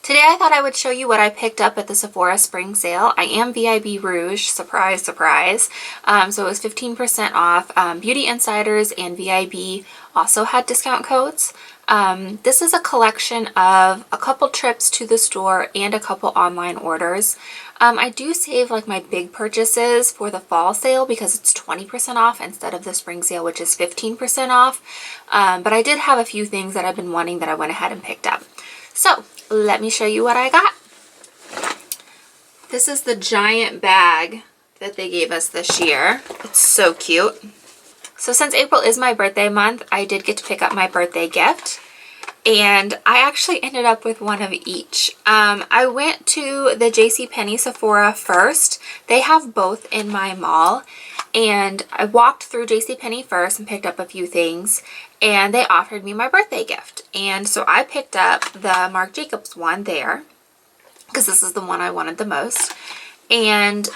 Today I thought I would show you what I picked up at the Sephora Spring Sale. I am VIB Rouge, surprise, surprise. So it was 15% off. Beauty Insiders and VIB also had discount codes. This is a collection of a couple trips to the store and a couple online orders. I do save like my big purchases for the fall sale because it's 20% off instead of the spring sale, which is 15% off. But I did have a few things that I've been wanting that I went ahead and picked up. So let me show you what I got. This is the giant bag that they gave us this year. It's so cute. So since April is my birthday month, I did get to pick up my birthday gift. And I actually ended up with one of each. I went to the JCPenney Sephora first. They have both in my mall. And I walked through JCPenney first and picked up a few things. And they offered me my birthday gift. And so I picked up the Marc Jacobs one there, because this is the one I wanted the most. And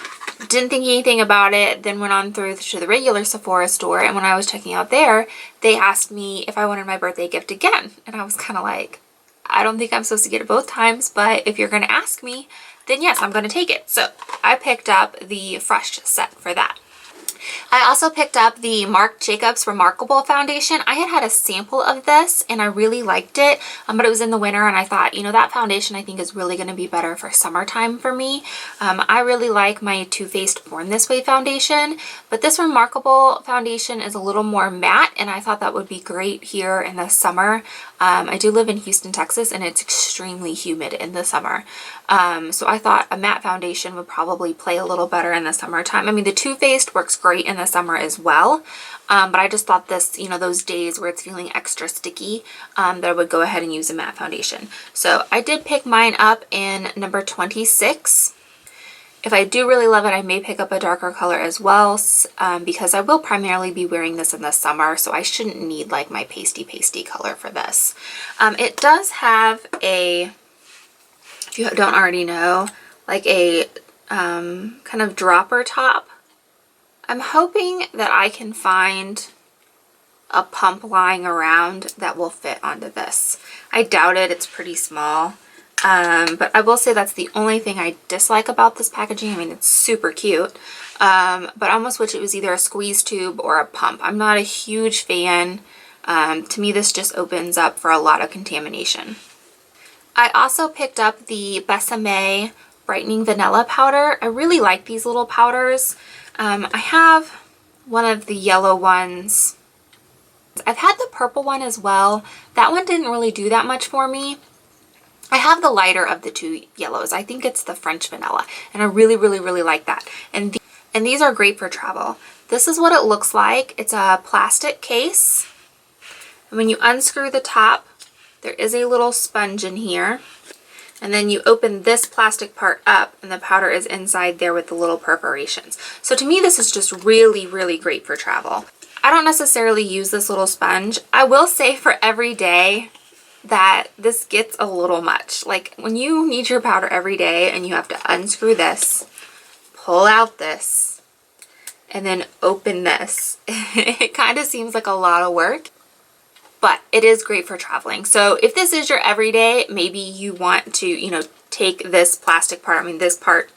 didn't think anything about it, then went on through to the regular Sephora store, and when I was checking out there, they asked me if I wanted my birthday gift again. And I was kind of like, I don't think I'm supposed to get it both times, but if you're going to ask me, then yes, I'm going to take it. So I picked up the Fresh set for that. I also picked up the Marc Jacobs Remarkable foundation. I had a sample of this and I really liked it, but it was in the winter and I thought, you know, that foundation I think is really going to be better for summertime for me. I really like my Too Faced Born This Way foundation, but this Remarkable foundation is a little more matte and I thought that would be great here in the summer. I do live in Houston, Texas, and it's extremely humid in the summer. So I thought a matte foundation would probably play a little better in the summertime. I mean, the Too Faced works great in the summer as well. But I just thought this, you know, those days where it's feeling extra sticky, that I would go ahead and use a matte foundation. So I did pick mine up in number 26. If I do really love it, I may pick up a darker color as well, because I will primarily be wearing this in the summer, so I shouldn't need like my pasty color for this. It does have a, if you don't already know, like a kind of dropper top. I'm hoping that I can find a pump lying around that will fit onto this. I doubt it, it's pretty small. But I will say that's the only thing I dislike about this packaging. I mean, it's super cute, but I almost wish it was either a squeeze tube or a pump. I'm not a huge fan. To me, this just opens up for a lot of contamination. I also picked up the Besame Brightening Vanilla Powder. I really like these little powders. I have one of the yellow ones. I've had the purple one as well. That one didn't really do that much for me. I have the lighter of the two yellows. I think it's the French vanilla, and I really like that. And these are great for travel. This is what it looks like. It's a plastic case, and when you unscrew the top, there is a little sponge in here, and then you open this plastic part up, and the powder is inside there with the little perforations. So to me, this is just really great for travel. I don't necessarily use this little sponge. I will say for every day, that this gets a little much. Like when you need your powder every day and you have to unscrew this, pull out this, and then open this, it kind of seems like a lot of work, but it is great for traveling. So if this is your everyday, maybe you want to, you know, take this plastic part. I mean, this part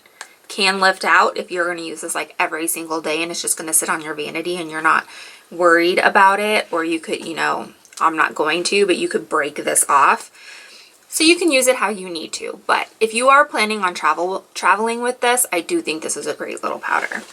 can lift out if you're going to use this like every single day and it's just going to sit on your vanity and you're not worried about it, or you could, you know, I'm not going to, but you could break this off. So you can use it how you need to. But if you are planning on traveling with this, I do think this is a great little powder.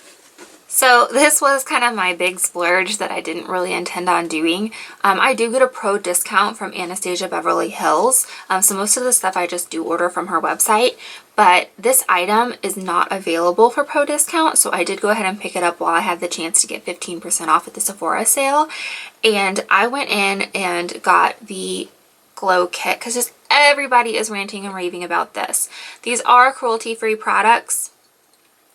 So this was kind of my big splurge that I didn't really intend on doing. I do get a pro discount from Anastasia Beverly Hills. So most of the stuff I just do order from her website. But this item is not available for pro discount, so I did go ahead and pick it up while I had the chance to get 15% off at the Sephora sale. And I went in and got the glow kit because just everybody is ranting and raving about this. These are cruelty-free products,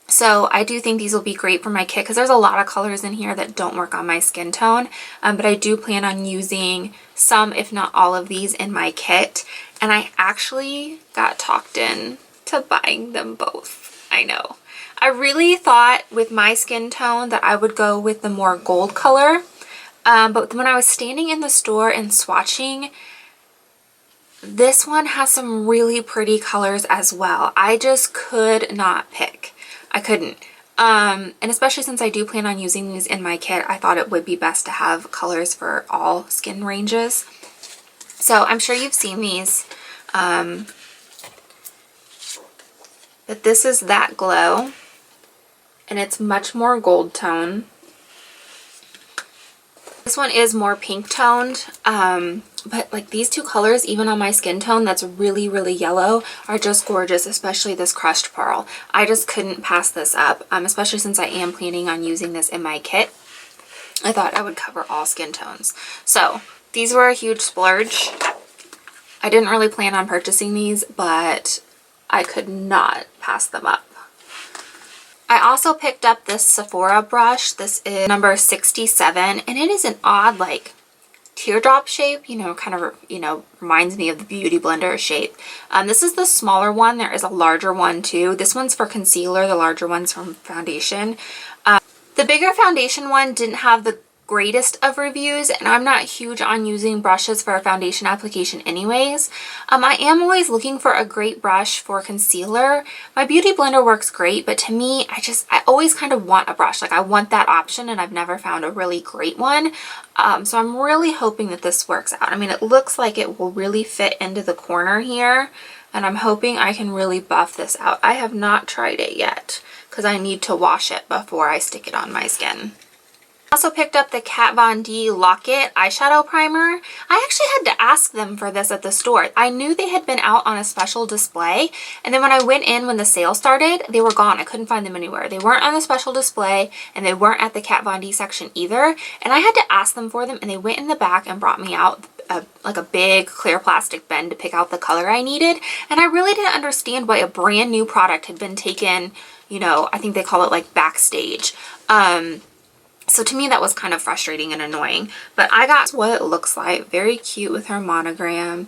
so I do think these will be great for my kit because there's a lot of colors in here that don't work on my skin tone. But I do plan on using some, if not all of these in my kit. And I actually got talked in to buying them both. I know. I really thought with my skin tone that I would go with the more gold color. But when I was standing in the store and swatching, This one has some really pretty colors as well. I just could not pick. I couldn't. And especially since I do plan on using these in my kit, I thought it would be best to have colors for all skin ranges. So I'm sure you've seen these. But this is That Glow, and it's much more gold tone. This one is more pink toned, but like these two colors, even on my skin tone that's really, really yellow, are just gorgeous, especially this Crushed Pearl. I just couldn't pass this up, especially since I am planning on using this in my kit. I thought I would cover all skin tones. So these were a huge splurge. I didn't really plan on purchasing these, but I could not pass them up. I also picked up this Sephora brush. This is number 67, and it is an odd like teardrop shape, you know, kind of, you know, reminds me of the Beauty Blender shape. This is the smaller one. There is a larger one too. This one's for concealer, the larger one's from foundation. The bigger foundation one didn't have the greatest of reviews, and I'm not huge on using brushes for a foundation application anyways. I am always looking for a great brush for concealer. My Beauty Blender works great, but to me, I always kind of want a brush. Like I want that option, and I've never found a really great one. So I'm really hoping that this works out. I mean, it looks like it will really fit into the corner here, and I'm hoping I can really buff this out. I have not tried it yet because I need to wash it before I stick it on my skin. I also picked up the Kat Von D Lock-It eyeshadow primer. I actually had to ask them for this at the store. I knew they had been out on a special display, and then when I went in when the sale started, they were gone. I couldn't find them anywhere. They weren't on the special display, and they weren't at the Kat Von D section either, and I had to ask them for them, and they went in the back and brought me out like a big clear plastic bin to pick out the color I needed, and I really didn't understand why a brand new product had been taken, you know, I think they call it like backstage. So to me that was kind of frustrating and annoying, but I got what it looks like. Very cute with her monogram,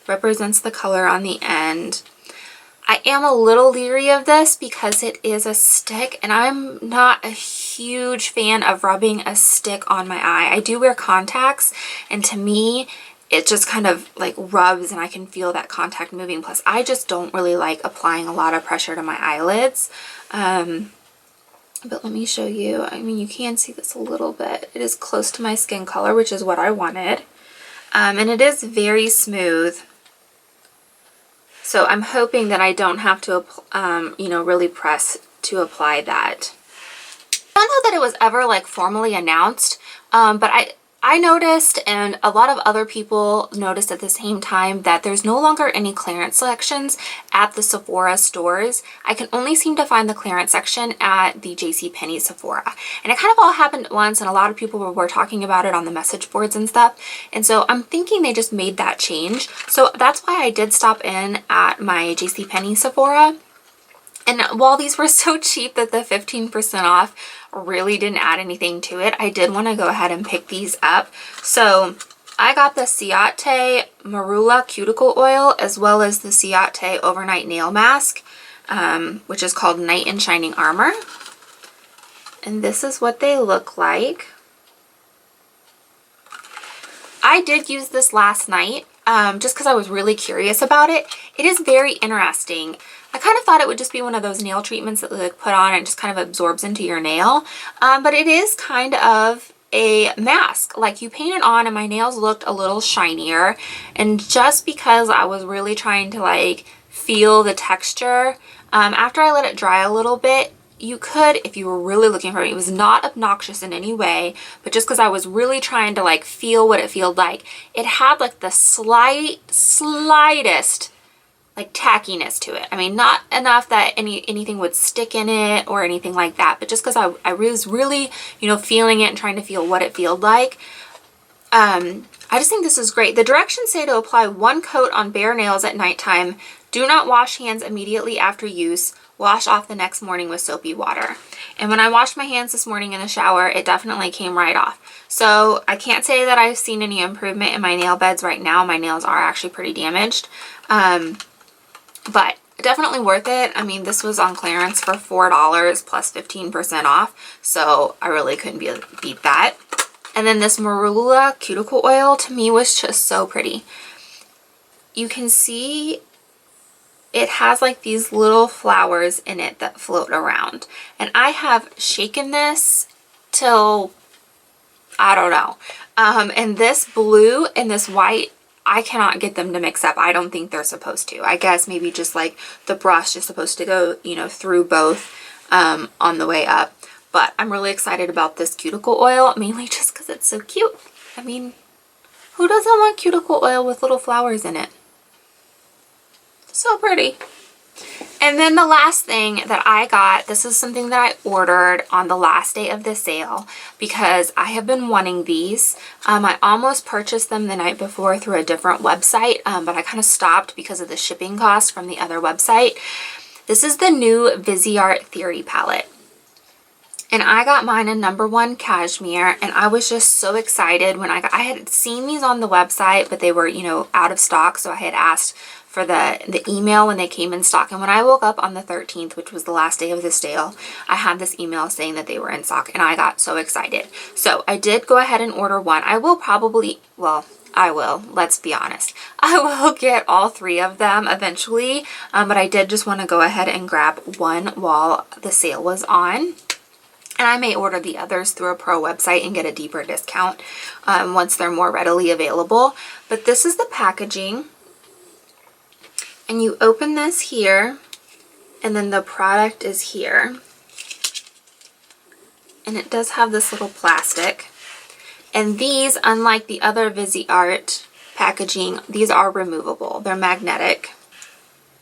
represents the color on the end. I am a little leery of this because it is a stick, and I'm not a huge fan of rubbing a stick on my eye. I do wear contacts, and to me it just kind of like rubs and I can feel that contact moving. Plus I just don't really like applying a lot of pressure to my eyelids. But let me show you. I mean, you can see this a little bit. It is close to my skin color, which is what I wanted. And it is very smooth. So I'm hoping that I don't have to, you know, really press to apply that. I don't know that it was ever like formally announced, but I noticed, and a lot of other people noticed at the same time, that there's no longer any clearance sections at the Sephora stores. I can only seem to find the clearance section at the JCPenney Sephora. And it kind of all happened at once, and a lot of people were talking about it on the message boards and stuff. And so I'm thinking they just made that change. So that's why I did stop in at my JCPenney Sephora. And while these were so cheap that the 15% off really didn't add anything to it, I did want to go ahead and pick these up. So I got the Ciate Marula Cuticle Oil as well as the Ciate Overnight Nail Mask, which is called Knight in Shining Armor. And this is what they look like. I did use this last night just because I was really curious about it. It is very interesting. I kind of thought it would just be one of those nail treatments that like put on and just kind of absorbs into your nail. But it is kind of a mask. Like you paint it on and my nails looked a little shinier. And just because I was really trying to like feel the texture, after I let it dry a little bit, you could, if you were really looking for it, it was not obnoxious in any way, but just because I was really trying to like feel what it felt like, it had like the slightest like tackiness to it. I mean, not enough that anything would stick in it or anything like that, but just because I was really, you know, feeling it and trying to feel what it felt like. I just think this is great. The directions say to apply one coat on bare nails at nighttime. Do not wash hands immediately after use. Wash off the next morning with soapy water. And when I washed my hands this morning in the shower, it definitely came right off. So I can't say that I've seen any improvement in my nail beds right now. My nails are actually pretty damaged. But definitely worth it. I mean, this was on clearance for $4 plus 15% off. So I really couldn't beat that. And then this Marula Cuticle Oil to me was just so pretty. you can see it has like these little flowers in it that float around. And I have shaken this till, I don't know. And this blue and this white, I cannot get them to mix up. I don't think they're supposed to. I guess maybe just like the brush is supposed to go, you know, through both on the way up. But I'm really excited about this cuticle oil, mainly just because it's so cute. I mean, who doesn't want cuticle oil with little flowers in it? So pretty. And then the last thing that I got, this is something that I ordered on the last day of the sale because I have been wanting these. I almost purchased them the night before through a different website, but I kind of stopped because of the shipping cost from the other website. This is the new Viseart Theory palette. And I got mine in #1 cashmere, and I was just so excited when I had seen these on the website, but they were, you know, out of stock, so I had asked for the email when they came in stock. And when I woke up on the 13th, which was the last day of the sale, I had this email saying that they were in stock, and I got so excited. So I did go ahead and order one. I will probably, well, I will, let's be honest. I will get all 3 of them eventually, but I did just want to go ahead and grab one while the sale was on. And I may order the others through a pro website and get a deeper discount once they're more readily available. But this is the packaging. And you open this here, and then the product is here. And it does have this little plastic. And these, unlike the other Viseart packaging, these are removable. They're magnetic.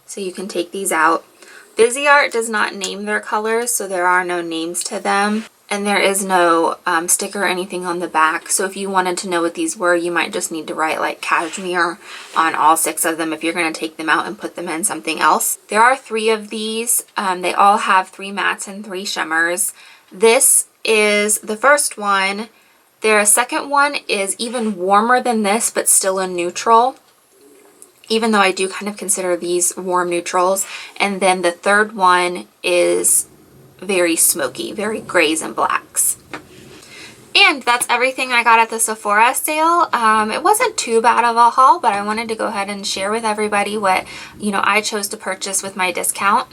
So you can take these out. Viseart does not name their colors, so there are no names to them. And there is no sticker or anything on the back. So if you wanted to know what these were, you might just need to write like cashmere on all 6 of them if you're going to take them out and put them in something else. There are 3 of these. They all have 3 mattes and 3 shimmers. This is the first one. Their second one is even warmer than this, but still a neutral, even though I do kind of consider these warm neutrals. And then the third one is very smoky, very grays and blacks. And that's everything I got at the Sephora sale. It wasn't too bad of a haul, but I wanted to go ahead and share with everybody what, you know, I chose to purchase with my discount.